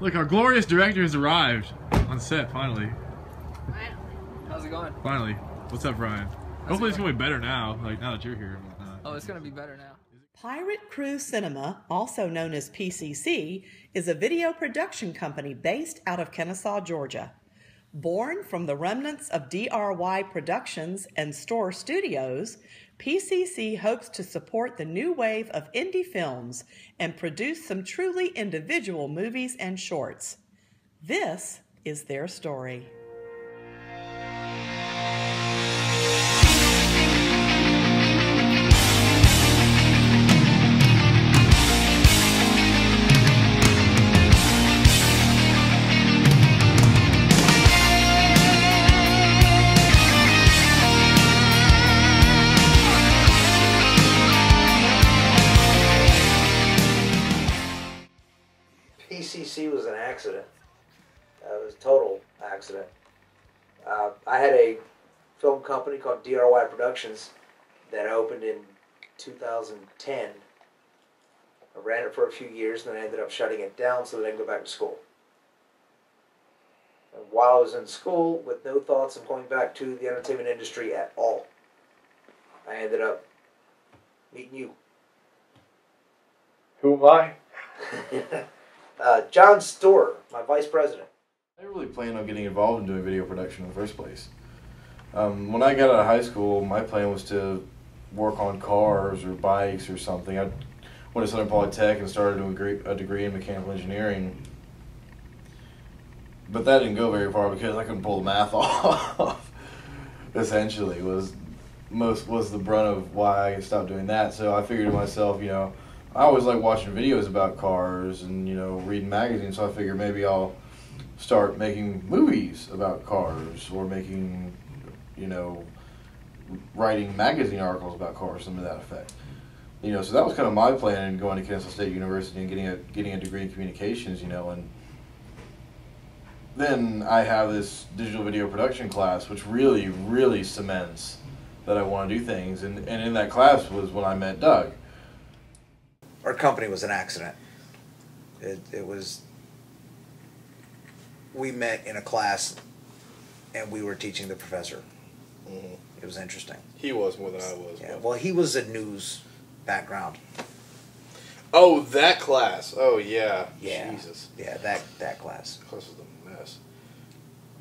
Look, our glorious director has arrived on set, finally. Finally. How's it going? Finally. What's up, Brian? Hopefully it's going to be better now, like now that you're here. Oh, it's going to be better now. Pirate Crew Cinema, also known as PCC, is a video production company based out of Kennesaw, Georgia. Born from the remnants of DRY Productions and Store Studios, PCC hopes to support the new wave of indie films and produce some truly individual movies and shorts. This is their story. PCC was an accident. It was a total accident. I had a film company called DRY Productions that opened in 2010. I ran it for a few years, and then I ended up shutting it down so that I could go back to school. And while I was in school, with no thoughts of going back to the entertainment industry at all, I ended up meeting you. Who am I? John Storer, my vice president. I didn't really plan on getting involved in doing video production in the first place. When I got out of high school, my plan was to work on cars or bikes or something. I went to Southern Polytech and started doing a degree in mechanical engineering. But that didn't go very far because I couldn't pull the math off. Essentially, was the brunt of why I stopped doing that. So I figured to myself, you know, I always like watching videos about cars and, you know, reading magazines, so I figured maybe I'll start making movies about cars or making, you know, writing magazine articles about cars, something to that effect. You know, so that was kind of my plan in going to Kennesaw State University and getting a degree in communications, you know, and then I have this digital video production class, which really, really cements that I want to do things, and in that class was when I met Doug. Our company was an accident. It was, we met in a class and we were teaching the professor. Mm-hmm. It was interesting. He was more than I was. Yeah, well, he was a news background. Oh, that class. Oh, yeah. Yeah. Jesus. Yeah, that class. That class was a mess.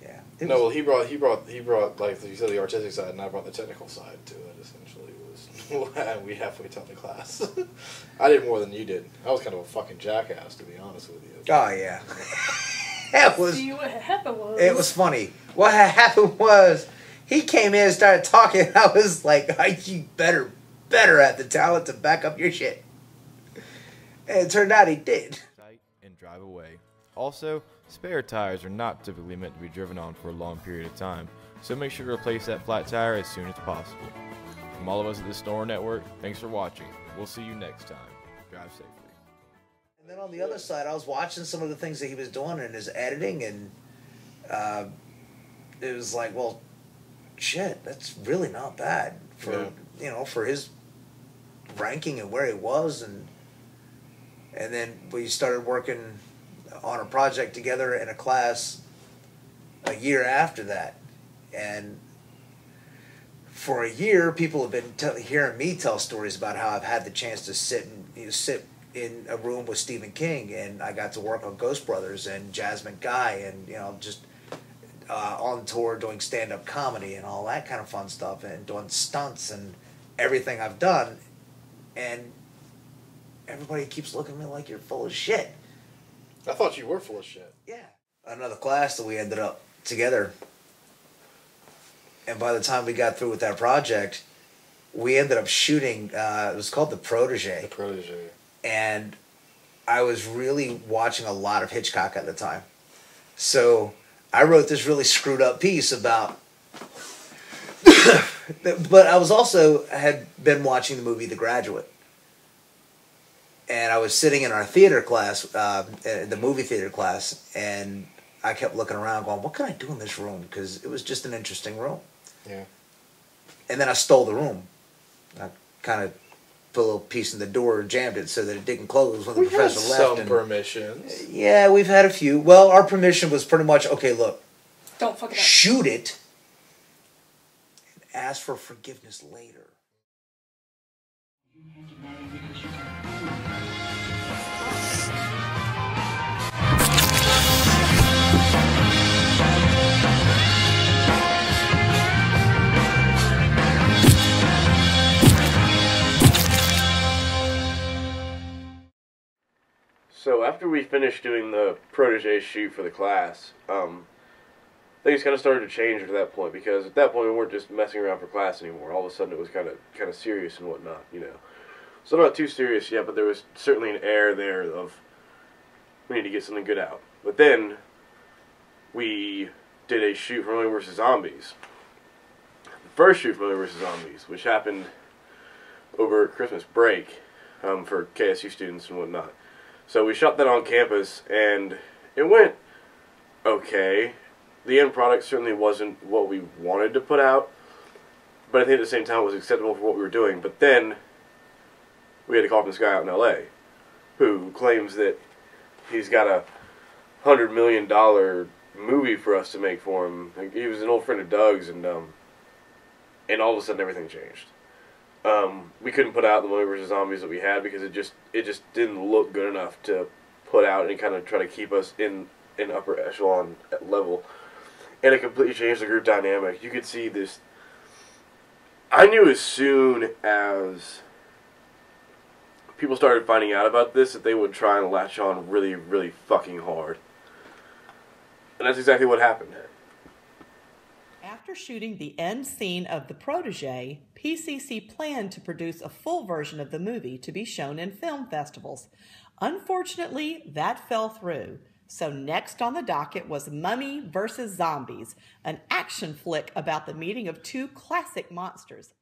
Yeah. No, well, he brought like you said, the artistic side, and I brought the technical side to it. Essentially, was we halfway taught the class. I did more than you did. I was kind of a fucking jackass, to be honest with you. Oh yeah. It was. See what happened was. It was funny. What happened was he came in and started talking. And I was like, "You better have the talent to back up your shit." And it turned out he did. And drive away. Also, spare tires are not typically meant to be driven on for a long period of time, so make sure to replace that flat tire as soon as possible. From all of us at the Store Network, thanks for watching. We'll see you next time. Drive safely. And then on the other side, I was watching some of the things that he was doing in his editing, and it was like, well, shit, that's really not bad for you know, for his ranking and where he was, and then we started working on a project together in a class a year after that, and for a year, people have been hearing me tell stories about how I've had the chance to sit in a room with Stephen King, and I got to work on Ghost Brothers and Jasmine Guy, and you know, just on tour doing stand-up comedy and all that kind of fun stuff, and doing stunts and everything I've done, and everybody keeps looking at me like you're full of shit. I thought you were full of shit. Yeah. Another class that we ended up together, and by the time we got through with that project, we ended up shooting, it was called The Protege. The Protege. And I was really watching a lot of Hitchcock at the time. So I wrote this really screwed up piece about, but I was also had been watching the movie The Graduate. And I was sitting in our theater class, the movie theater class, and I kept looking around going, what can I do in this room? Because it was just an interesting room. Yeah. And then I stole the room. I kind of put a little piece in the door and jammed it so that it didn't close when the We've had professor left. some permissions. Yeah, we've had a few. Well, our permission was pretty much, okay, look, Don't fuck it up. shoot it and ask for forgiveness later. So after we finished doing the protege shoot for the class, things kind of started to change at that point, because at that point we weren't just messing around for class anymore. All of a sudden it was kind of serious and whatnot, you know. So not too serious yet, but there was certainly an air there of we need to get something good out. But then we did a shoot for Only vs. Zombies. The first shoot for Only vs. Zombies, which happened over Christmas break for KSU students and whatnot. So we shot that on campus, and it went okay. The end product certainly wasn't what we wanted to put out, but I think at the same time it was acceptable for what we were doing. But then we had to call from this guy out in LA who claims that he's got a $100 million movie for us to make for him. He was an old friend of Doug's, and all of a sudden everything changed. We couldn't put out the Only vs. Zombies that we had because it just didn't look good enough to put out and kind of try to keep us in upper echelon level. And it completely changed the group dynamic. You could see this. I knew as soon as people started finding out about this that they would try and latch on really, really fucking hard. And that's exactly what happened. After shooting the end scene of The Protege, PCC planned to produce a full version of the movie to be shown in film festivals. Unfortunately, that fell through. So next on the docket was Mummy vs. Zombies, an action flick about the meeting of two classic monsters.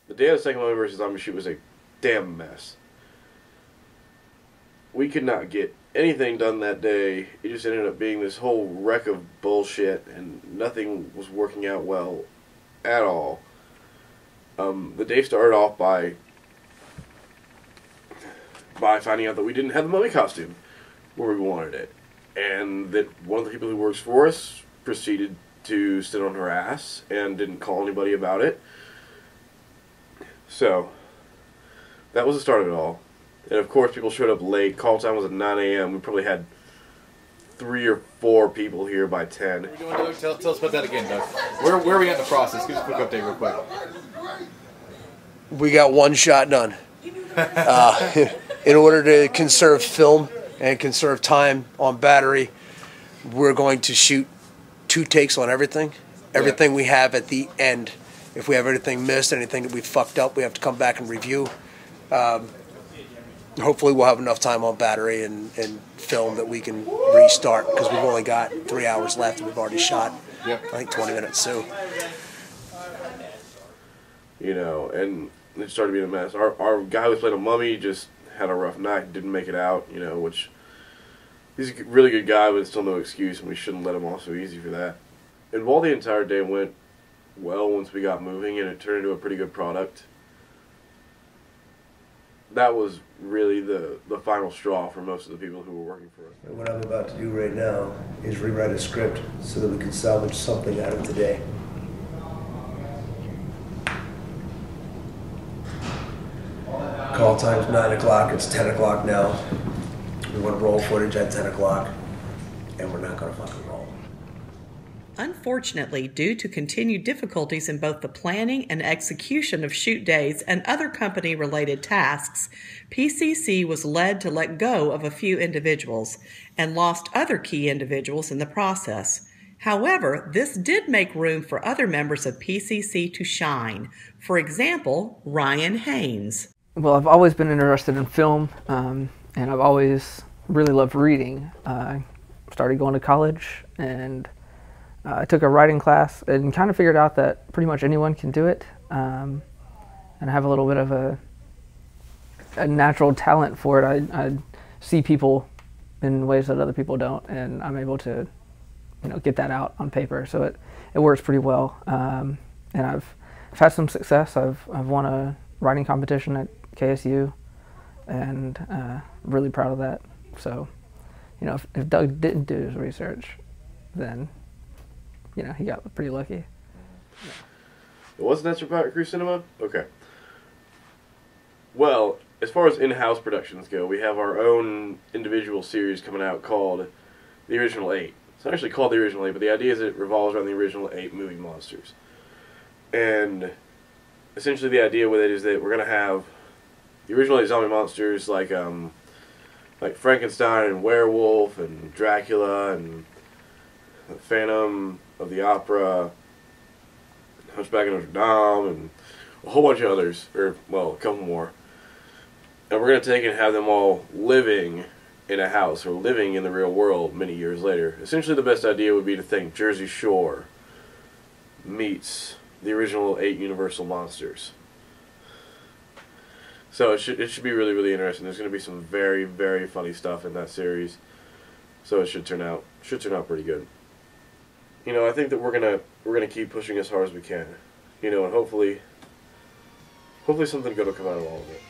The day of the second Mummy vs. Zombie shoot was a damn mess. We could not get anything done that day. It just ended up being this whole wreck of bullshit, and nothing was working out well at all. The day started off by finding out that we didn't have the mummy costume where we wanted it, and that one of the people who works for us proceeded to sit on her ass and didn't call anybody about it. So that was the start of it all. And of course people showed up late. Call time was at 9 a.m. We probably had 3 or 4 people here by 10. What are we doing, Doug? Tell us about that again, Doug. Where are we at in the process? Give us a quick update real quick. We got one shot done. In order to conserve film and conserve time on battery, we're going to shoot 2 takes on everything. Everything we have at the end. If we have anything missed, anything that we fucked up, we have to come back and review. Hopefully we'll have enough time on battery and film that we can restart, because we've only got 3 hours left and we've already shot, I think, 20 minutes. So, you know, and it started being a mess. Our guy who was playing a mummy just had a rough night, didn't make it out, you know, which he's a really good guy, but it's still no excuse, and we shouldn't let him off so easy for that. And while the entire day went well once we got moving and it turned into a pretty good product, that was really the final straw for most of the people who were working for us. And what I'm about to do right now is rewrite a script so that we can salvage something out of today. Call time's 9 o'clock, it's 10 o'clock now. We want to roll footage at 10 o'clock, and we're not going to fucking roll. Unfortunately, due to continued difficulties in both the planning and execution of shoot days and other company-related tasks, PCC was led to let go of a few individuals and lost other key individuals in the process. However, this did make room for other members of PCC to shine. For example, Ryan Haynes. Well, I've always been interested in film, and I've always really loved reading. I started going to college, and I took a writing class and kind of figured out that pretty much anyone can do it, and I have a little bit of a natural talent for it. I see people in ways that other people don't, and I'm able to, you know, get that out on paper. So it works pretty well, and I've had some success. I've won a writing competition at KSU, and really proud of that. So, you know, if Doug didn't do his research, then, you know, he got pretty lucky. Yeah. What's next for Pirate Crew Cinema? Okay. Well, as far as in-house productions go, we have our own individual series coming out called The Original 8. It's not actually called The Original 8, but the idea is it revolves around the original 8 movie monsters. And essentially the idea with it is that we're going to have the original 8 zombie monsters like Frankenstein and Werewolf and Dracula and Phantom of the Opera, Hunchback of Notre Dame, and a whole bunch of others, or, well, a couple more. And we're going to take and have them all living in a house, or living in the real world many years later. Essentially the best idea would be to think Jersey Shore meets the original 8 Universal monsters. So it should be really, really interesting. There's going to be some very, very funny stuff in that series. So it should turn out pretty good. You know, I think that we're gonna keep pushing as hard as we can. You know, and hopefully something good will come out of all of it.